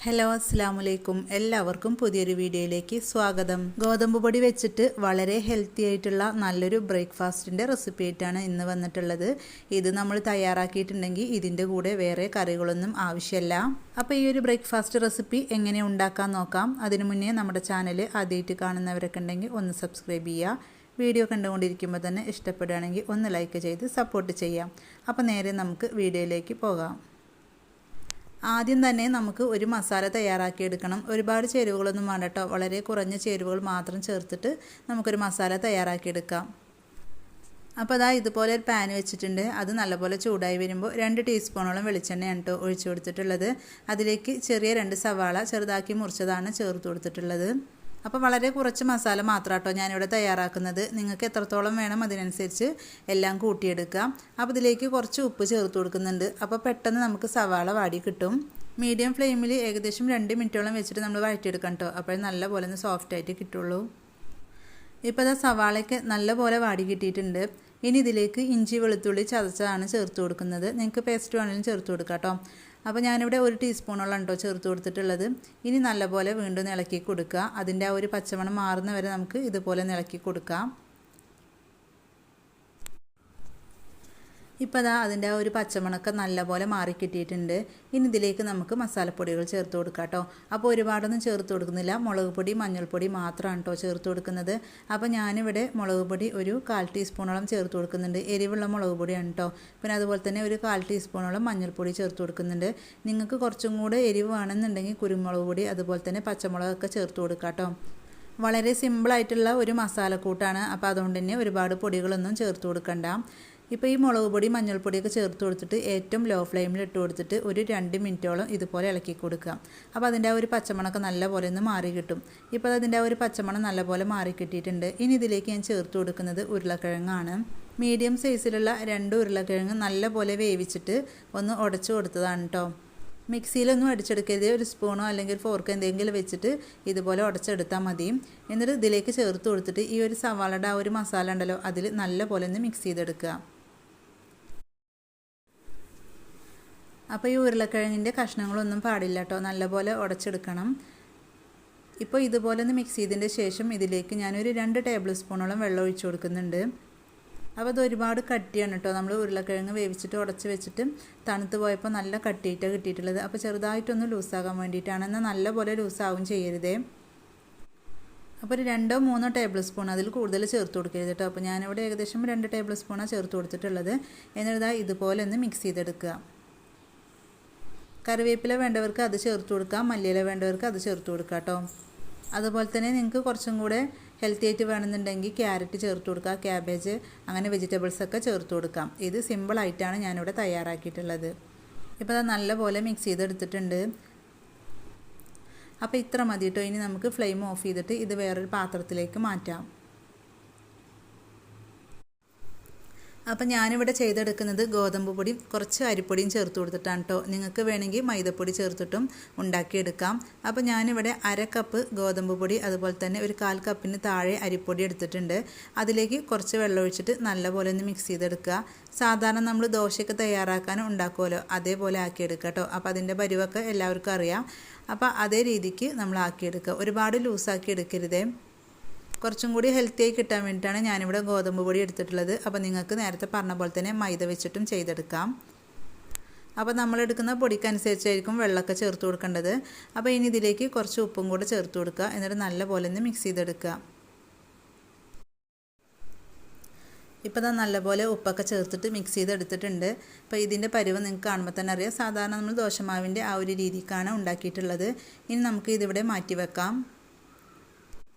Hello അസ്സലാമലൈക്കും എല്ലാവർക്കും പുതിയൊരു വീഡിയോയിലേക്ക് സ്വാഗതം. ഗോതമ്പ് പൊടി വെച്ചിട്ട് വളരെ ഹെൽത്തി ആയിട്ടുള്ള നല്ലൊരു ബ്രേക്ക്ഫാസ്റ്റിൻ്റെ റെസിപ്പി ആയിട്ടാണ് ഇന്ന് വന്നിട്ടുള്ളത്. ഇത് നമ്മൾ തയ്യാറാക്കിയിട്ടുണ്ടെങ്കിൽ ഇതിൻ്റെ കൂടെ വേറെ കറികളൊന്നും ആവശ്യമില്ല. അപ്പോൾ ഈ ഒരു ബ്രേക്ക്ഫാസ്റ്റ് റെസിപ്പി എങ്ങനെ ഉണ്ടാക്കാൻ നോക്കാം. അതിനു മുന്നേ നമ്മുടെ ചാനൽ ആദ്യമായിട്ട് കാണുന്നവരൊക്കെ ഉണ്ടെങ്കിൽ ഒന്ന് സബ്സ്ക്രൈബ് ചെയ്യുക. വീഡിയോ കണ്ടുകൊണ്ടിരിക്കുമ്പോൾ തന്നെ ഇഷ്ടപ്പെടുകയാണെങ്കിൽ ഒന്ന് ലൈക്ക് ചെയ്ത് സപ്പോർട്ട് ചെയ്യാം. അപ്പോൾ നേരെ നമുക്ക് വീഡിയോയിലേക്ക് പോകാം. ആദ്യം തന്നെ നമുക്ക് ഒരു മസാല തയ്യാറാക്കിയെടുക്കണം. ഒരുപാട് ചേരുവകളൊന്നും വേണ്ട കേട്ടോ. വളരെ കുറഞ്ഞ ചേരുവകൾ മാത്രം ചേർത്തിട്ട് നമുക്കൊരു മസാല തയ്യാറാക്കിയെടുക്കാം. അപ്പോൾ അതാ ഇതുപോലെ ഒരു പാൻ വെച്ചിട്ടുണ്ട്. അത് നല്ലപോലെ ചൂടായി വരുമ്പോൾ 2 ടീസ്പൂണോളം വെളിച്ചെണ്ണയാണ് കേട്ടോ ഒഴിച്ചു കൊടുത്തിട്ടുള്ളത്. അതിലേക്ക് ചെറിയ 2 സവാള ചെറുതാക്കി മുറിച്ചതാണ് ചേർത്ത് കൊടുത്തിട്ടുള്ളത്. അപ്പോൾ വളരെ കുറച്ച് മസാല മാത്രം കേട്ടോ ഞാനിവിടെ തയ്യാറാക്കുന്നത്. നിങ്ങൾക്ക് എത്രത്തോളം വേണം അതിനനുസരിച്ച് എല്ലാം കൂട്ടിയെടുക്കാം. അപ്പോൾ ഇതിലേക്ക് കുറച്ച് ഉപ്പ് ചേർത്ത് കൊടുക്കുന്നുണ്ട്. അപ്പോൾ പെട്ടെന്ന് നമുക്ക് സവാള വാടി കിട്ടും. മീഡിയം ഫ്ലെയിമിൽ ഏകദേശം 2 മിനിറ്റോളം വെച്ചിട്ട് നമ്മൾ വഴറ്റിയെടുക്കാം കേട്ടോ. അപ്പോൾ നല്ല പോലെ ഒന്ന് സോഫ്റ്റായിട്ട് കിട്ടുള്ളൂ. ഇപ്പോൾ അത് സവാളയ്ക്ക് നല്ല പോലെ വാടി കിട്ടിയിട്ടുണ്ട്. ഇനി ഇതിലേക്ക് ഇഞ്ചി വെളുത്തുള്ളി ചതച്ചതാണ് ചേർത്ത് കൊടുക്കുന്നത്. നിങ്ങൾക്ക് പേസ്റ്റ് വേണമെങ്കിലും ചേർത്ത് കൊടുക്കാം കേട്ടോ. അപ്പോൾ ഞാനിവിടെ 1 ടീസ്പൂണോളം കേട്ടോ ചേർത്ത് കൊടുത്തിട്ടുള്ളത്. ഇനി നല്ലപോലെ വീണ്ടും ഇളക്കി കൊടുക്കുക. അതിൻ്റെ ആ ഒരു പച്ചമണം മാറുന്ന വരെ നമുക്ക് ഇതുപോലെ ഇളക്കി കൊടുക്കാം. ഇപ്പോൾ അതാ അതിൻ്റെ ആ ഒരു പച്ചമണമൊക്കെ നല്ലപോലെ മാറിക്കിട്ടിയിട്ടുണ്ട്. ഇനി ഇതിലേക്ക് നമുക്ക് മസാലപ്പൊടികൾ ചേർത്ത് കൊടുക്കാം കേട്ടോ. അപ്പോൾ ഒരുപാടൊന്നും ചേർത്ത് കൊടുക്കുന്നില്ല. മുളക് പൊടി മഞ്ഞൾപ്പൊടി മാത്രമാണ് കേട്ടോ ചേർത്ത് കൊടുക്കുന്നത്. അപ്പോൾ ഞാനിവിടെ മുളക് പൊടി ഒരു 1/4 ടീസ്പൂണോളം ചേർത്ത് കൊടുക്കുന്നുണ്ട്. എരിവുള്ള മുളക് പൊടിയാണ് കേട്ടോ. പിന്നെ അതുപോലെ തന്നെ ഒരു 1/4 ടീസ്പൂണോളം മഞ്ഞൾപ്പൊടി ചേർത്ത് കൊടുക്കുന്നുണ്ട്. നിങ്ങൾക്ക് കുറച്ചും കൂടെ എരിവ് വേണമെന്നുണ്ടെങ്കിൽ കുരുമുളക് പൊടി അതുപോലെ തന്നെ പച്ചമുളകൊക്കെ ചേർത്ത് കൊടുക്കാം കേട്ടോ. വളരെ സിമ്പിളായിട്ടുള്ള ഒരു മസാലക്കൂട്ടാണ്. അപ്പോൾ അതുകൊണ്ട് തന്നെ ഒരുപാട് പൊടികളൊന്നും ചേർത്ത് കൊടുക്കണ്ട. ഇപ്പോൾ ഈ മുളക് പൊടി മഞ്ഞൾപ്പൊടിയൊക്കെ ചേർത്ത് കൊടുത്തിട്ട് ഏറ്റവും ലോ ഫ്ലെയിമിൽ ഇട്ട് കൊടുത്തിട്ട് ഒരു 2 മിനിറ്റോളം ഇതുപോലെ ഇളക്കി കൊടുക്കുക. അപ്പോൾ അതിൻ്റെ ആ ഒരു പച്ചമണമൊക്കെ നല്ലപോലെ ഒന്ന് മാറി കിട്ടും. ഇപ്പോൾ അതിൻ്റെ ആ ഒരു പച്ചമണം നല്ലപോലെ മാറി കിട്ടിയിട്ടുണ്ട്. ഇനി ഇതിലേക്ക് ഞാൻ ചേർത്ത് കൊടുക്കുന്നത് ഉരുളക്കിഴങ്ങാണ്. മീഡിയം സൈസിലുള്ള 2 ഉരുളക്കിഴങ്ങ് നല്ലപോലെ വേവിച്ചിട്ട് ഒന്ന് ഉടച്ചു കൊടുത്തതാണ് കേട്ടോ. മിക്സിയിലൊന്നും അടിച്ചെടുക്കരുത്. ഒരു സ്പൂണോ അല്ലെങ്കിൽ ഒരു ഫോർക്ക് എന്തെങ്കിലും വെച്ചിട്ട് ഇതുപോലെ ഉടച്ചെടുത്താൽ മതി. എന്നിട്ട് ഇതിലേക്ക് ചേർത്ത് കൊടുത്തിട്ട് ഈ ഒരു സവാളയുടെ ആ ഒരു മസാല ഉണ്ടല്ലോ അതിൽ നല്ലപോലെ ഒന്ന് മിക്സ് ചെയ്തെടുക്കുക. അപ്പോൾ ഈ ഉരുളക്കിഴങ്ങിൻ്റെ കഷ്ണങ്ങളൊന്നും പാടില്ല കേട്ടോ. നല്ലപോലെ ഉടച്ചെടുക്കണം. ഇപ്പോൾ ഇതുപോലെ ഒന്ന് മിക്സ് ചെയ്തതിൻ്റെ ശേഷം ഇതിലേക്ക് ഞാനൊരു 2 ടേബിൾ സ്പൂണോളം വെള്ളം ഒഴിച്ചു കൊടുക്കുന്നുണ്ട്. അപ്പോൾ അത് ഒരുപാട് കട്ടിയാണ് കേട്ടോ. നമ്മൾ ഉരുളക്കിഴങ്ങ് വേവിച്ചിട്ട് ഉടച്ച് വെച്ചിട്ട് തണുത്ത് പോയപ്പോൾ നല്ല കട്ടിയിട്ടാണ് കിട്ടിയിട്ടുള്ളത്. അപ്പോൾ ചെറുതായിട്ടൊന്ന് ലൂസാകാൻ വേണ്ടിയിട്ടാണ്. എന്നാൽ നല്ലപോലെ ലൂസാവും ചെയ്യരുതേ. അപ്പോൾ ഒരു 2-3 ടേബിൾ സ്പൂൺ അതിൽ കൂടുതൽ ചേർത്ത് കൊടുക്കരുത് കേട്ടോ. അപ്പോൾ ഞാനിവിടെ ഏകദേശം 2 ടേബിൾ സ്പൂണാണ് ചേർത്ത് കൊടുത്തിട്ടുള്ളത്. എന്നിട്ട് ഇതുപോലെ ഒന്ന് മിക്സ് ചെയ്തെടുക്കുക. കറിവേപ്പില വേണ്ടവർക്ക് അത് ചേർത്ത് കൊടുക്കാം. മല്ലിയില വേണ്ടവർക്ക് അത് ചേർത്ത് കൊടുക്കാം കേട്ടോ. അതുപോലെ തന്നെ നിങ്ങൾക്ക് കുറച്ചും കൂടെ ഹെൽത്തി ആയിട്ട് വേണമെന്നുണ്ടെങ്കിൽ ക്യാരറ്റ് ചേർത്ത് കൊടുക്കുക, ക്യാബേജ് അങ്ങനെ വെജിറ്റബിൾസൊക്കെ ചേർത്ത് കൊടുക്കാം. ഇത് സിമ്പിളായിട്ടാണ് ഞാനിവിടെ തയ്യാറാക്കിയിട്ടുള്ളത്. ഇപ്പോൾ അത് നല്ലപോലെ മിക്സ് ചെയ്തെടുത്തിട്ടുണ്ട്. അപ്പോൾ ഇത്ര മതി കേട്ടോ. ഇനി നമുക്ക് ഫ്ലെയിം ഓഫ് ചെയ്തിട്ട് ഇത് വേറൊരു പാത്രത്തിലേക്ക് മാറ്റാം. അപ്പോൾ ഞാനിവിടെ ചെയ്തെടുക്കുന്നത് ഗോതമ്പ് പൊടിയും കുറച്ച് അരിപ്പൊടിയും ചേർത്ത് കൊടുത്തിട്ടാണ് കേട്ടോ. നിങ്ങൾക്ക് വേണമെങ്കിൽ മൈദപ്പൊടി ചേർത്തിട്ടും ഉണ്ടാക്കിയെടുക്കാം. അപ്പോൾ ഞാനിവിടെ 1/2 കപ്പ് ഗോതമ്പ് പൊടി അതുപോലെ തന്നെ ഒരു 1/4 കപ്പിന് താഴെ അരിപ്പൊടി എടുത്തിട്ടുണ്ട്. അതിലേക്ക് കുറച്ച് വെള്ളം ഒഴിച്ചിട്ട് നല്ലപോലെ ഒന്ന് മിക്സ് ചെയ്തെടുക്കുക. സാധാരണ നമ്മൾ ദോശയൊക്കെ തയ്യാറാക്കാൻ ഉണ്ടാക്കുമല്ലോ അതേപോലെ ആക്കിയെടുക്കുക കേട്ടോ. അപ്പോൾ അതിൻ്റെ പരുവൊക്കെ എല്ലാവർക്കും അറിയാം. അപ്പോൾ അതേ രീതിക്ക് നമ്മൾ ആക്കിയെടുക്കുക. ഒരുപാട് ലൂസാക്കി എടുക്കരുതേ. കുറച്ചും കൂടി ഹെൽത്തി ആയി കിട്ടാൻ വേണ്ടിയിട്ടാണ് ഞാനിവിടെ ഗോതമ്പ് പൊടി എടുത്തിട്ടുള്ളത്. അപ്പോൾ നിങ്ങൾക്ക് നേരത്തെ പറഞ്ഞ പോലെ തന്നെ മൈദ വെച്ചിട്ടും ചെയ്തെടുക്കാം. അപ്പോൾ നമ്മളെടുക്കുന്ന പൊടിക്കനുസരിച്ചായിരിക്കും വെള്ളമൊക്കെ ചേർത്ത് കൊടുക്കേണ്ടത്. അപ്പോൾ ഇനി ഇതിലേക്ക് കുറച്ച് ഉപ്പും കൂടെ ചേർത്ത് കൊടുക്കുക. എന്നിട്ട് നല്ലപോലെ ഒന്ന് മിക്സ് ചെയ്തെടുക്കുക. ഇപ്പോൾ അത് നല്ലപോലെ ഉപ്പൊക്കെ ചേർത്തിട്ട് മിക്സ് ചെയ്തെടുത്തിട്ടുണ്ട്. അപ്പോൾ ഇതിൻ്റെ പരുവം നിങ്ങൾക്ക് കാണുമ്പോൾ തന്നെ അറിയാം. സാധാരണ നമ്മൾ ദോശമാവിൻ്റെ ആ ഒരു രീതിക്കാണ് ഉണ്ടാക്കിയിട്ടുള്ളത്. ഇനി നമുക്ക് ഇതിവിടെ മാറ്റി വെക്കാം.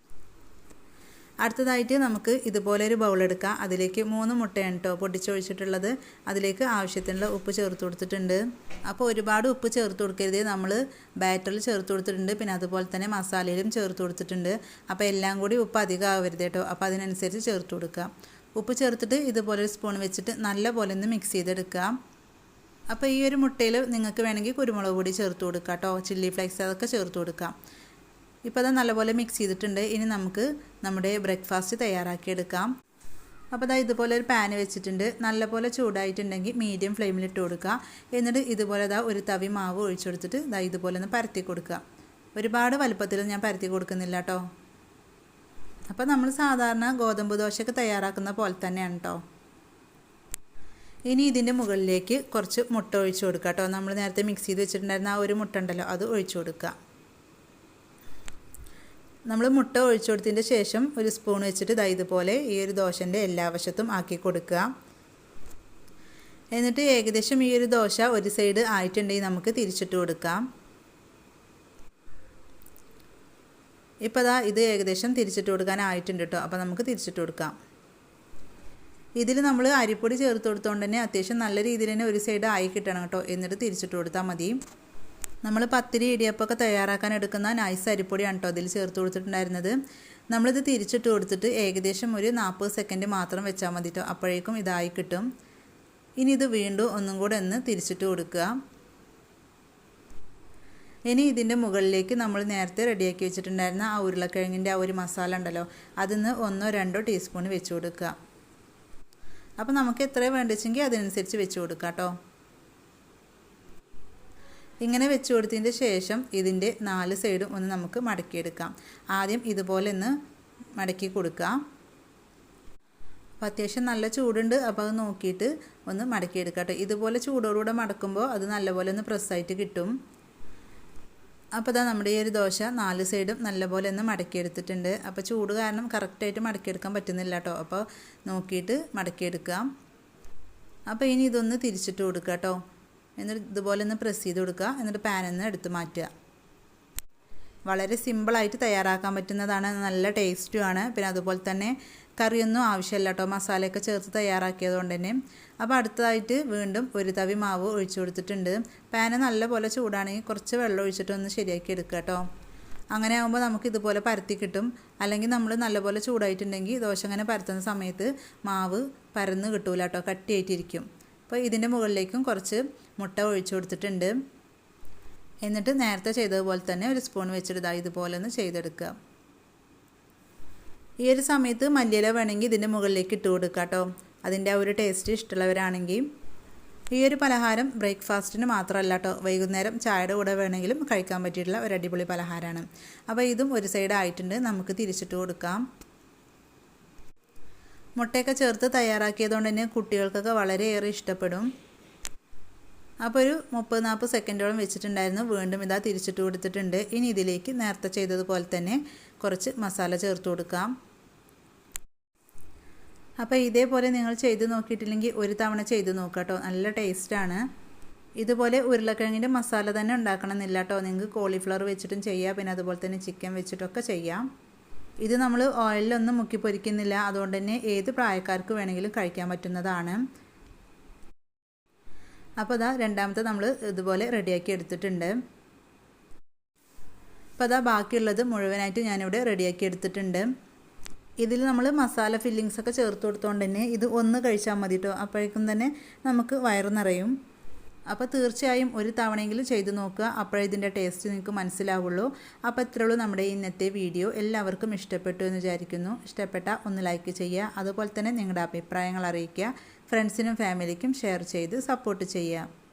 അടുത്തതായിട്ട് നമുക്ക് ഇതുപോലെ ഒരു ബൗൾ എടുക്കാം. അതിലേക്ക് 3 മുട്ടയാണ് കേട്ടോ പൊടിച്ചൊഴിച്ചിട്ടുള്ളത്. അതിലേക്ക് ആവശ്യത്തിനുള്ള ഉപ്പ് ചേർത്ത് കൊടുത്തിട്ടുണ്ട്. അപ്പോൾ ഒരുപാട് ഉപ്പ് ചേർത്ത് കൊടുക്കരുത്. നമ്മൾ ബാറ്ററിൽ ചേർത്ത് കൊടുത്തിട്ടുണ്ട്. പിന്നെ അതുപോലെ തന്നെ മസാലയിലും ചേർത്ത് കൊടുത്തിട്ടുണ്ട്. അപ്പോൾ എല്ലാം കൂടി ഉപ്പ് അധികം ആവരുത് കേട്ടോ. അപ്പോൾ അതിനനുസരിച്ച് ചേർത്ത് കൊടുക്കുക. ഉപ്പ് ചേർത്തിട്ട് ഇതുപോലെ ഒരു സ്പൂൺ വെച്ചിട്ട് നല്ലപോലെ ഒന്ന് മിക്സ് ചെയ്തെടുക്കുക. അപ്പോൾ ഈ ഒരു മുട്ടയിൽ നിങ്ങൾക്ക് വേണമെങ്കിൽ കുരുമുളക് പൊടി ചേർത്ത് കൊടുക്കാം കേട്ടോ. ചില്ലി ഫ്ലേക്സ് അതൊക്കെ ചേർത്ത് കൊടുക്കാം. ഇപ്പോൾ അത് നല്ലപോലെ മിക്സ് ചെയ്തിട്ടുണ്ട്. ഇനി നമുക്ക് നമ്മുടെ ബ്രേക്ക്ഫാസ്റ്റ് തയ്യാറാക്കിയെടുക്കാം. അപ്പോൾ ദാ ഇതുപോലെ ഒരു പാൻ വെച്ചിട്ടുണ്ട്. നല്ലപോലെ ചൂടായിട്ടുണ്ടെങ്കിൽ മീഡിയം ഫ്ലെയിമിൽ ഇട്ട് കൊടുക്കുക. എന്നിട്ട് ഇതുപോലെ ദാ ഒരു തവി മാവ് ഒഴിച്ചു കൊടുത്തിട്ട് ദാ ഇതുപോലെ ഒന്ന് പരത്തി കൊടുക്കുക. ഒരുപാട് വലുപ്പത്തിൽ ഞാൻ പരത്തി കൊടുക്കുന്നില്ല കേട്ടോ. അപ്പോൾ നമ്മൾ സാധാരണ ഗോതമ്പ് ദോശയൊക്കെ തയ്യാറാക്കുന്ന പോലെ തന്നെയാണ് കേട്ടോ. ഇനി ഇതിൻ്റെ മുകളിലേക്ക് കുറച്ച് മുട്ട ഒഴിച്ചു കൊടുക്കുക കേട്ടോ. നമ്മൾ നേരത്തെ മിക്സ് ചെയ്ത് വെച്ചിട്ടുണ്ടായിരുന്ന ആ ഒരു മുട്ട ഉണ്ടല്ലോ, അത് ഒഴിച്ചു കൊടുക്കുക. നമ്മൾ മുട്ട ഒഴിച്ചു കൊടുത്തതിൻ്റെ ശേഷം ഒരു സ്പൂൺ വെച്ചിട്ട് ദാ ഇതുപോലെ ഈ ഒരു ദോശൻ്റെ എല്ലാ വശത്തും ആക്കി കൊടുക്കുക. എന്നിട്ട് ഏകദേശം ഈ ഒരു ദോശ ഒരു സൈഡ് ആയിട്ടുണ്ടെങ്കിൽ നമുക്ക് തിരിച്ചിട്ട് കൊടുക്കാം. ഇപ്പോൾ ദാ ഇത് ഏകദേശം തിരിച്ചിട്ട് കൊടുക്കാനായിട്ടുണ്ട് കേട്ടോ. അപ്പോൾ നമുക്ക് തിരിച്ചിട്ട് കൊടുക്കാം. ഇതിൽ നമ്മൾ അരിപ്പൊടി ചേർത്ത് കൊടുത്തുകൊണ്ട് തന്നെ അത്യാവശ്യം നല്ല രീതിയിൽ തന്നെ ഒരു സൈഡ് ആയി കിട്ടണം കേട്ടോ. എന്നിട്ട് തിരിച്ചിട്ട് കൊടുത്താൽ മതി. നമ്മൾ പത്തിരി ഇടിയപ്പമൊക്കെ തയ്യാറാക്കാൻ എടുക്കുന്ന നൈസ് അരിപ്പൊടിയാണ് കേട്ടോ ഇതിൽ ചേർത്ത് കൊടുത്തിട്ടുണ്ടായിരുന്നത്. നമ്മളിത് തിരിച്ചിട്ട് കൊടുത്തിട്ട് ഏകദേശം ഒരു 40 സെക്കൻഡ് മാത്രം വെച്ചാൽ മതി കേട്ടോ. അപ്പോഴേക്കും ഇതായി കിട്ടും. ഇനി ഇത് വീണ്ടും ഒന്നും കൂടെ ഒന്ന് തിരിച്ചിട്ട് കൊടുക്കുക. ഇനി ഇതിൻ്റെ മുകളിലേക്ക് നമ്മൾ നേരത്തെ റെഡിയാക്കി വെച്ചിട്ടുണ്ടായിരുന്ന ആ ഉരുളക്കിഴങ്ങിൻ്റെ ആ ഒരു മസാല ഉണ്ടല്ലോ, അതിന്ന് 1-2 ടീസ്പൂൺ വെച്ച് കൊടുക്കുക. അപ്പോൾ നമുക്ക് എത്രയാണ് വേണ്ടിച്ചെങ്കിൽ അതിനനുസരിച്ച് വെച്ച് കൊടുക്കാം കേട്ടോ. ഇങ്ങനെ വെച്ച് കൊടുത്തതിൻ്റെ ശേഷം ഇതിൻ്റെ 4 സൈഡും ഒന്ന് നമുക്ക് മടക്കിയെടുക്കാം. ആദ്യം ഇതുപോലെ ഒന്ന് മടക്കി കൊടുക്കാം. അപ്പോൾ അത്യാവശ്യം നല്ല ചൂടുണ്ട്. അപ്പോൾ അത് നോക്കിയിട്ട് ഒന്ന് മടക്കിയെടുക്കാം കേട്ടോ. ഇതുപോലെ ചൂടോടുകൂടെ മടക്കുമ്പോൾ അത് നല്ലപോലെ ഒന്ന് പ്രസ്സായിട്ട് കിട്ടും. അപ്പോൾ ഇതാ നമ്മുടെ ഈ ഒരു ദോശ 4 സൈഡും നല്ലപോലെ ഒന്ന് മടക്കിയെടുത്തിട്ടുണ്ട്. അപ്പോൾ ചൂട് കാരണം കറക്റ്റായിട്ട് മടക്കിയെടുക്കാൻ പറ്റുന്നില്ല കേട്ടോ. അപ്പോൾ നോക്കിയിട്ട് മടക്കിയെടുക്കാം. അപ്പോൾ ഇനി ഇതൊന്ന് തിരിച്ചിട്ട് കൊടുക്കുക കേട്ടോ. എന്നിട്ട് ഇതുപോലെ ഒന്ന് പ്രസ് ചെയ്ത് കൊടുക്കുക. എന്നിട്ട് പാനിൽ നിന്ന് എടുത്ത് മാറ്റുക. വളരെ സിമ്പിളായിട്ട് തയ്യാറാക്കാൻ പറ്റുന്നതാണ്. നല്ല ടേസ്റ്റുമാണ്. പിന്നെ അതുപോലെ തന്നെ കറിയൊന്നും ആവശ്യമില്ല കേട്ടോ, മസാലയൊക്കെ ചേർത്ത് തയ്യാറാക്കിയത് കൊണ്ട് തന്നെ. അപ്പോൾ അടുത്തതായിട്ട് വീണ്ടും ഒരു തവി മാവ് ഒഴിച്ചു കൊടുത്തിട്ടുണ്ട്. പാന് നല്ലപോലെ ചൂടാണെങ്കിൽ കുറച്ച് വെള്ളം ഒഴിച്ചിട്ടൊന്ന് ശരിയാക്കി എടുക്കുക കേട്ടോ. അങ്ങനെ ആകുമ്പോൾ നമുക്ക് ഇതുപോലെ പരത്തി കിട്ടും. അല്ലെങ്കിൽ നമ്മൾ നല്ലപോലെ ചൂടായിട്ടുണ്ടെങ്കിൽ ദോശ അങ്ങനെ പരത്തുന്ന സമയത്ത് മാവ് പരന്ന് കിട്ടൂല കേട്ടോ, കട്ടിയായിട്ടിരിക്കും. അപ്പോൾ ഇതിൻ്റെ മുകളിലേക്കും കുറച്ച് മുട്ട ഒഴിച്ചു കൊടുത്തിട്ടുണ്ട്. എന്നിട്ട് നേരത്തെ ചെയ്തതുപോലെ തന്നെ ഒരു സ്പൂൺ വെച്ചിട്ട് ഇതുപോലെ ഒന്ന് ചെയ്തെടുക്കുക. ഈ ഒരു സമയത്ത് മല്ലിയില വേണമെങ്കിൽ ഇതിൻ്റെ മുകളിലേക്ക് ഇട്ട് കൊടുക്കുക കേട്ടോ. അതിൻ്റെ ആ ഒരു ടേസ്റ്റ് ഇഷ്ടമുള്ളവരാണെങ്കിൽ. ഈ ഒരു പലഹാരം ബ്രേക്ക്ഫാസ്റ്റിന് മാത്രമല്ല കേട്ടോ, വൈകുന്നേരം ചായയുടെ കൂടെ വേണമെങ്കിലും കഴിക്കാൻ പറ്റിയിട്ടുള്ള ഒരു അടിപൊളി പലഹാരമാണ്. അപ്പോൾ ഇതും ഒരു സൈഡ് ആയിട്ടുണ്ട്. നമുക്ക് തിരിച്ചിട്ട് കൊടുക്കാം. മുട്ടയൊക്കെ ചേർത്ത് തയ്യാറാക്കിയതുകൊണ്ട് തന്നെ കുട്ടികൾക്കൊക്കെ വളരെയേറെ ഇഷ്ടപ്പെടും. അപ്പോൾ ഒരു 30-40 സെക്കൻഡോളം വെച്ചിട്ടുണ്ടായിരുന്നു. വീണ്ടും ഇതാ തിരിച്ചിട്ട് കൊടുത്തിട്ടുണ്ട്. ഇനി ഇതിലേക്ക് നേരത്തെ ചെയ്തതുപോലെ തന്നെ കുറച്ച് മസാല ചേർത്ത് കൊടുക്കാം. അപ്പോൾ ഇതേപോലെ നിങ്ങൾ ചെയ്ത് നോക്കിയിട്ടില്ലെങ്കിൽ ഒരു തവണ ചെയ്ത് നോക്കുക കേട്ടോ. നല്ല ടേസ്റ്റാണ്. ഇതുപോലെ ഉരുളക്കിഴങ്ങിൻ്റെ മസാല തന്നെ ഉണ്ടാക്കണമെന്നില്ല കേട്ടോ. നിങ്ങൾക്ക് കോളിഫ്ലവർ വെച്ചിട്ടും ചെയ്യാം. പിന്നെ അതുപോലെ തന്നെ ചിക്കൻ വെച്ചിട്ടൊക്കെ ചെയ്യാം. ഇത് നമ്മൾ ഓയിലൊന്നും മുക്കി പൊരിക്കുന്നില്ല. അതുകൊണ്ട് തന്നെ ഏത് പ്രായക്കാർക്ക് വേണമെങ്കിലും കഴിക്കാൻ പറ്റുന്നതാണ്. അപ്പോൾ അതാ രണ്ടാമത്തെ നമ്മൾ ഇതുപോലെ റെഡിയാക്കി എടുത്തിട്ടുണ്ട്. അപ്പോൾ അതാ ബാക്കിയുള്ളത് മുഴുവനായിട്ട് ഞാനിവിടെ റെഡിയാക്കി എടുത്തിട്ടുണ്ട്. ഇതിൽ നമ്മൾ മസാല ഫില്ലിങ്സ് ഒക്കെ ചേർത്ത് കൊടുത്തുകൊണ്ട് തന്നെ ഇത് ഒന്ന് കഴിച്ചാൽ മതി കേട്ടോ. അപ്പോഴേക്കും തന്നെ നമുക്ക് വയറ് നിറയും. അപ്പോൾ തീർച്ചയായും ഒരു തവണയെങ്കിലും ചെയ്ത് നോക്കുക. അപ്പോഴേ ഇതിൻ്റെ ടേസ്റ്റ് നിങ്ങൾക്ക് മനസ്സിലാവുള്ളൂ. അപ്പോൾ ഇത്രയുള്ളൂ നമ്മുടെ ഇന്നത്തെ വീഡിയോ. എല്ലാവർക്കും ഇഷ്ടപ്പെട്ടു എന്ന് വിചാരിക്കുന്നു. ഇഷ്ടപ്പെട്ട ഒന്ന് ലൈക്ക് ചെയ്യുക. അതുപോലെ തന്നെ നിങ്ങളുടെ അഭിപ്രായങ്ങൾ അറിയിക്കുക. ഫ്രണ്ട്സിനും ഫാമിലിക്കും ഷെയർ ചെയ്ത് സപ്പോർട്ട് ചെയ്യുക.